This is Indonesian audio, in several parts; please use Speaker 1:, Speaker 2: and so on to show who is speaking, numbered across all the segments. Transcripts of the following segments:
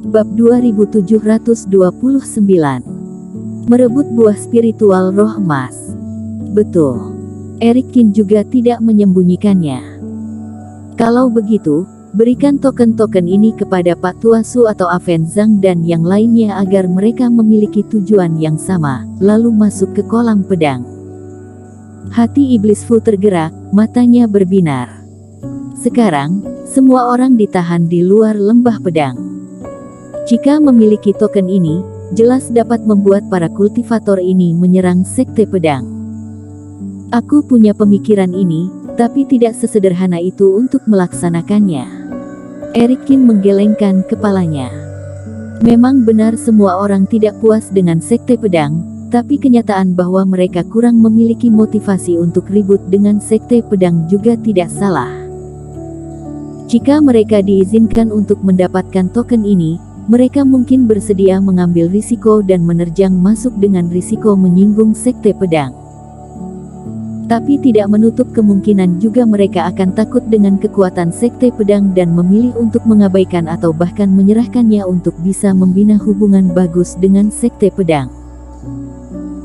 Speaker 1: Bab 2729. Merebut buah spiritual roh emas. Betul. Eric Kin juga tidak menyembunyikannya. Kalau begitu, berikan token-token ini kepada Pak Tua Su atau Aven Zhang dan yang lainnya agar mereka memiliki tujuan yang sama, lalu masuk ke kolam pedang. Hati Iblis Fu tergerak, matanya berbinar. Sekarang, semua orang ditahan di luar lembah pedang. Jika memiliki token ini, jelas dapat membuat para kultivator ini menyerang sekte pedang. Aku punya pemikiran ini, tapi tidak sesederhana itu untuk melaksanakannya. Eric Kin menggelengkan kepalanya. Memang benar semua orang tidak puas dengan sekte pedang, tapi kenyataan bahwa mereka kurang memiliki motivasi untuk ribut dengan sekte pedang juga tidak salah. Jika mereka diizinkan untuk mendapatkan token ini, mereka mungkin bersedia mengambil risiko dan menerjang masuk dengan risiko menyinggung sekte pedang. Tapi tidak menutup kemungkinan juga mereka akan takut dengan kekuatan sekte pedang dan memilih untuk mengabaikan atau bahkan menyerahkannya untuk bisa membina hubungan bagus dengan sekte pedang.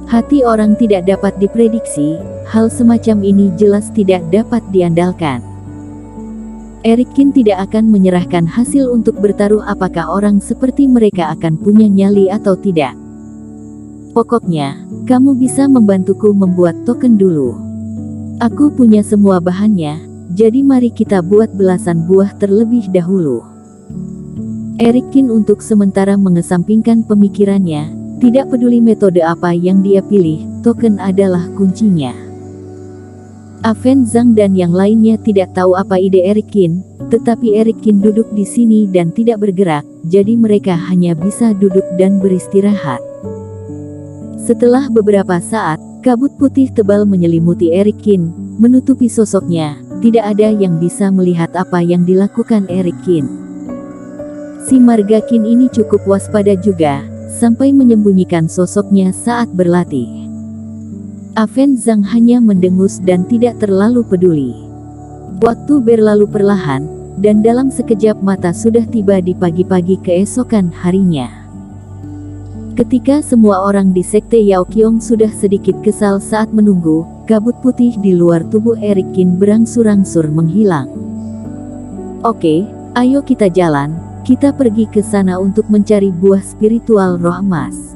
Speaker 1: Hati orang tidak dapat diprediksi, hal semacam ini jelas tidak dapat diandalkan. Eric Kin tidak akan menyerahkan hasil untuk bertaruh apakah orang seperti mereka akan punya nyali atau tidak. Pokoknya, kamu bisa membantuku membuat token dulu. Aku punya semua bahannya, jadi mari kita buat belasan buah terlebih dahulu. Eric Kin untuk sementara mengesampingkan pemikirannya, tidak peduli metode apa yang dia pilih, token adalah kuncinya. Aven Zhang dan yang lainnya tidak tahu apa ide Eric Kin, tetapi Eric Kin duduk di sini dan tidak bergerak, jadi mereka hanya bisa duduk dan beristirahat. Setelah beberapa saat, kabut putih tebal menyelimuti Eric Kin, menutupi sosoknya, tidak ada yang bisa melihat apa yang dilakukan Eric Kin. Si Marga Kin ini cukup waspada juga, sampai menyembunyikan sosoknya saat berlatih. Aven Zhang hanya mendengus dan tidak terlalu peduli. Waktu berlalu perlahan, dan dalam sekejap mata sudah tiba di pagi-pagi keesokan harinya. Ketika semua orang di sekte Yao Qiong sudah sedikit kesal saat menunggu, kabut putih di luar tubuh Eric Kin berangsur-angsur menghilang. Oke, ayo kita jalan, kita pergi ke sana untuk mencari buah spiritual roh emas.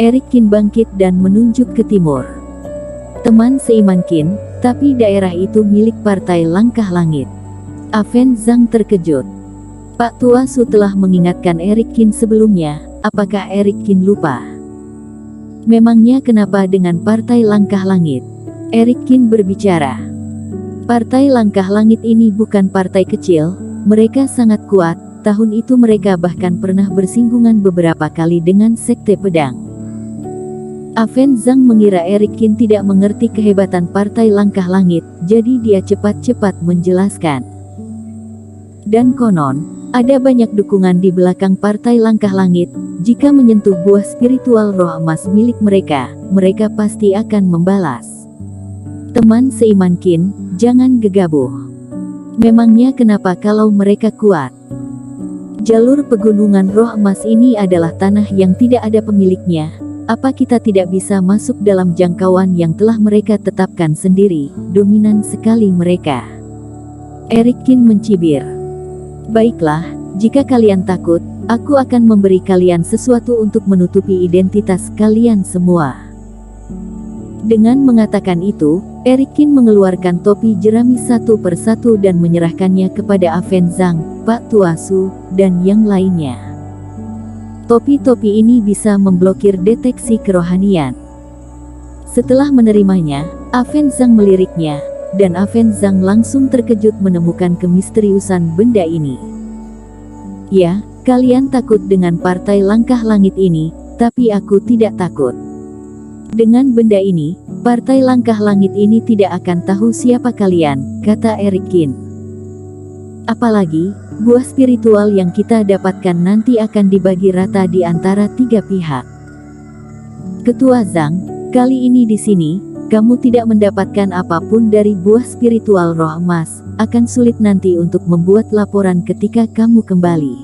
Speaker 1: Eric Kin bangkit dan menunjuk ke timur. Teman seiman Kin, tapi daerah itu milik Partai Langkah Langit. Aven Zhang terkejut. Pak Tua Su telah mengingatkan Eric Kin sebelumnya, apakah Eric Kin lupa? Memangnya kenapa dengan Partai Langkah Langit? Eric Kin berbicara. Partai Langkah Langit ini bukan partai kecil, mereka sangat kuat, tahun itu mereka bahkan pernah bersinggungan beberapa kali dengan sekte pedang. Aven Zhang mengira Eric Kin tidak mengerti kehebatan Partai Langkah Langit, jadi dia cepat-cepat menjelaskan. Dan konon, ada banyak dukungan di belakang Partai Langkah Langit, jika menyentuh buah spiritual roh emas milik mereka, mereka pasti akan membalas. Teman seiman Kin, jangan gegabah. Memangnya kenapa kalau mereka kuat? Jalur pegunungan roh emas ini adalah tanah yang tidak ada pemiliknya. Apa kita tidak bisa masuk dalam jangkauan yang telah mereka tetapkan sendiri? Dominan sekali mereka. Eric Kin mencibir. Baiklah, jika kalian takut, aku akan memberi kalian sesuatu untuk menutupi identitas kalian semua. Dengan mengatakan itu, Eric Kin mengeluarkan topi jerami satu persatu dan menyerahkannya kepada Aven Zhang, Pak Tua Su, dan yang lainnya. Topi-topi ini bisa memblokir deteksi kerohanian. Setelah menerimanya, Aven Zhang meliriknya, dan Aven Zhang langsung terkejut menemukan kemisteriusan benda ini. Ya, kalian takut dengan Partai Langkah Langit ini, tapi aku tidak takut. Dengan benda ini, Partai Langkah Langit ini tidak akan tahu siapa kalian, kata Eric Kin. Apalagi, buah spiritual yang kita dapatkan nanti akan dibagi rata di antara 3 pihak. Ketua Zhang, kali ini di sini, kamu tidak mendapatkan apapun dari buah spiritual roh emas, akan sulit nanti untuk membuat laporan ketika kamu kembali.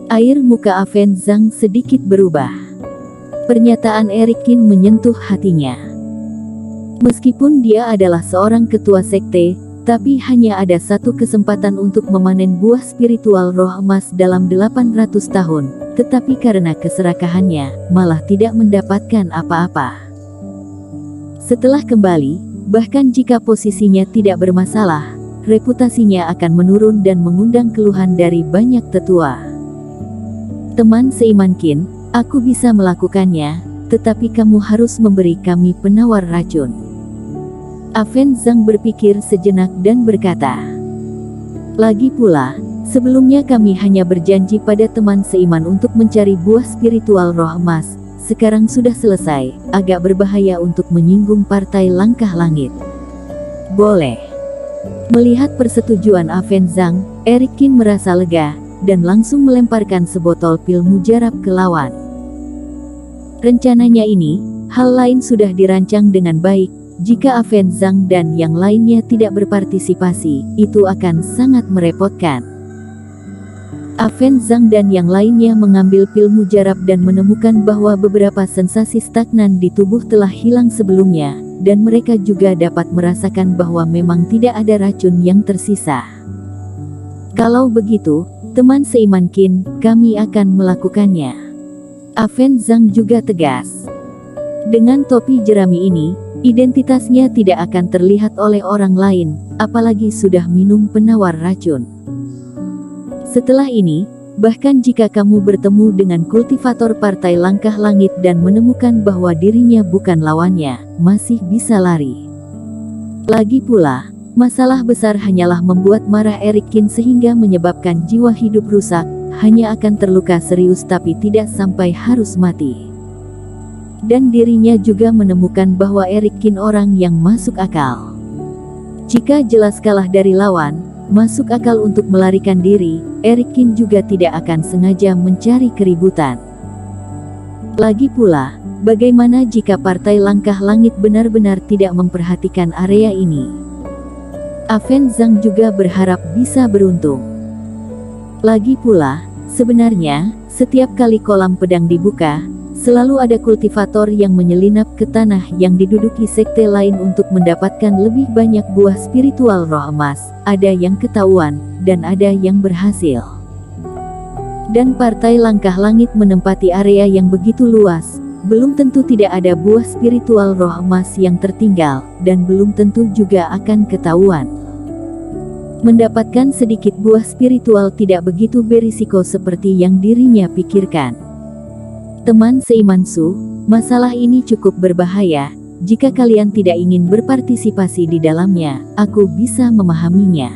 Speaker 1: Air muka Aven Zhang sedikit berubah. Pernyataan Eric Qin menyentuh hatinya. Meskipun dia adalah seorang ketua sekte, tapi hanya ada satu kesempatan untuk memanen buah spiritual roh emas dalam 800 tahun, tetapi karena keserakahannya, malah tidak mendapatkan apa-apa. Setelah kembali, bahkan jika posisinya tidak bermasalah, reputasinya akan menurun dan mengundang keluhan dari banyak tetua. Teman seiman Qin, aku bisa melakukannya, tetapi kamu harus memberi kami penawar racun. Aven Zhang berpikir sejenak dan berkata, lagi pula, sebelumnya kami hanya berjanji pada teman seiman untuk mencari buah spiritual roh emas, sekarang sudah selesai, agak berbahaya untuk menyinggung partai langkah langit. Boleh. Melihat persetujuan Aven Zhang, Eric Qin merasa lega, dan langsung melemparkan sebotol pil mujarab ke lawan. Rencananya ini, hal lain sudah dirancang dengan baik. Jika Aven Zhang dan yang lainnya tidak berpartisipasi, itu akan sangat merepotkan. Aven Zhang dan yang lainnya mengambil pil mujarab dan menemukan bahwa beberapa sensasi stagnan di tubuh telah hilang sebelumnya, dan mereka juga dapat merasakan bahwa memang tidak ada racun yang tersisa. Kalau begitu, teman seiman Qin, kami akan melakukannya. Aven Zhang juga tegas. Dengan topi jerami ini, identitasnya tidak akan terlihat oleh orang lain, apalagi sudah minum penawar racun. Setelah ini, bahkan jika kamu bertemu dengan kultivator partai langkah langit dan menemukan bahwa dirinya bukan lawannya, masih bisa lari. Lagi pula, masalah besar hanyalah membuat marah Eric Qin sehingga menyebabkan jiwa hidup rusak, hanya akan terluka serius tapi tidak sampai harus mati. Dan dirinya juga menemukan bahwa Eric Qin orang yang masuk akal. Jika jelas kalah dari lawan, masuk akal untuk melarikan diri, Eric Qin juga tidak akan sengaja mencari keributan. Lagi pula, bagaimana jika partai langkah langit benar-benar tidak memperhatikan area ini? Aven Zhang juga berharap bisa beruntung. Lagi pula, sebenarnya, setiap kali kolam pedang dibuka, selalu ada kultivator yang menyelinap ke tanah yang diduduki sekte lain untuk mendapatkan lebih banyak buah spiritual roh emas. Ada yang ketahuan, dan ada yang berhasil. Dan partai langkah langit menempati area yang begitu luas, belum tentu tidak ada buah spiritual roh emas yang tertinggal, dan belum tentu juga akan ketahuan. Mendapatkan sedikit buah spiritual tidak begitu berisiko seperti yang dirinya pikirkan. Teman seiman Su, masalah ini cukup berbahaya. Jika kalian tidak ingin berpartisipasi di dalamnya, aku bisa memahaminya.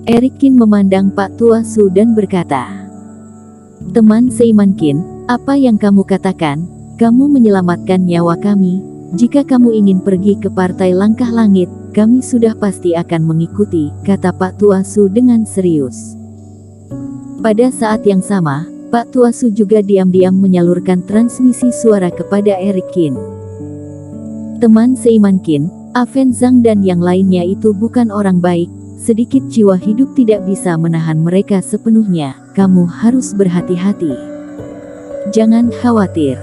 Speaker 1: Eric Qin memandang Pak Tua Su dan berkata, teman seiman Qin, apa yang kamu katakan? Kamu menyelamatkan nyawa kami. Jika kamu ingin pergi ke partai langkah langit, kami sudah pasti akan mengikuti, kata Pak Tua Su dengan serius. Pada saat yang sama, Pak Tua Su juga diam-diam menyalurkan transmisi suara kepada Eric Qin. Teman seiman Qin, Aven Zhang dan yang lainnya itu bukan orang baik, sedikit jiwa hidup tidak bisa menahan mereka sepenuhnya, kamu harus berhati-hati. Jangan khawatir.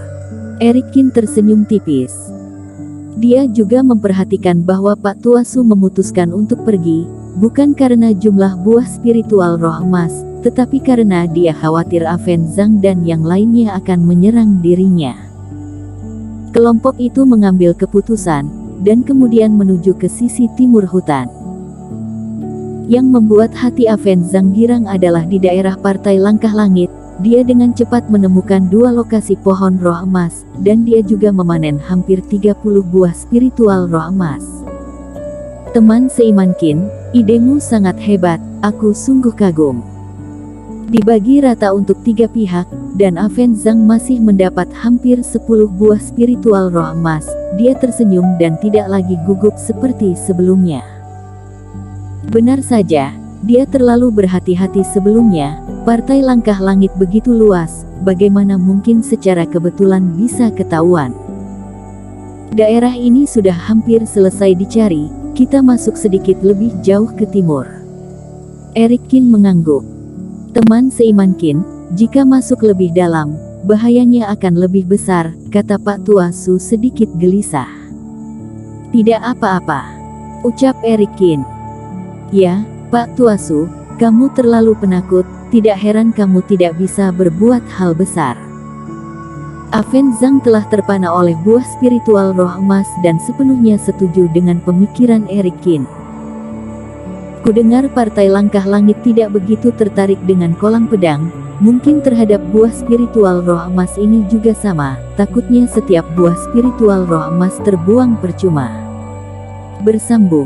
Speaker 1: Eric Qin tersenyum tipis. Dia juga memperhatikan bahwa Pak Tua Su memutuskan untuk pergi, bukan karena jumlah buah spiritual roh emas, tetapi karena dia khawatir Aven Zhang dan yang lainnya akan menyerang dirinya. Kelompok itu mengambil keputusan, dan kemudian menuju ke sisi timur hutan. Yang membuat hati Aven Zhang girang adalah di daerah partai langkah langit, dia dengan cepat menemukan dua lokasi pohon roh emas, dan dia juga memanen hampir 30 buah spiritual roh emas. Teman seiman Qin, idemu sangat hebat, aku sungguh kagum. Dibagi rata untuk 3 pihak, dan Aven Zhang masih mendapat hampir 10 buah spiritual roh emas. Dia tersenyum dan tidak lagi gugup seperti sebelumnya. Benar saja, dia terlalu berhati-hati sebelumnya. Partai langkah langit begitu luas, bagaimana mungkin secara kebetulan bisa ketahuan? Daerah ini sudah hampir selesai dicari, kita masuk sedikit lebih jauh ke timur. Eric Qin mengangguk. Teman seiman Qin, Jika masuk lebih dalam, bahayanya akan lebih besar, kata Pak Tua Su sedikit gelisah. Tidak apa-apa, ucap Erikin. Ya, Pak Tua Su, kamu terlalu penakut, tidak heran kamu tidak bisa berbuat hal besar. Aven Zhang telah terpana oleh buah spiritual roh emas dan sepenuhnya setuju dengan pemikiran Erikin. Kudengar partai langkah langit tidak begitu tertarik dengan kolang pedang, mungkin terhadap buah spiritual roh emas ini juga sama, takutnya setiap buah spiritual roh emas terbuang percuma. Bersambung.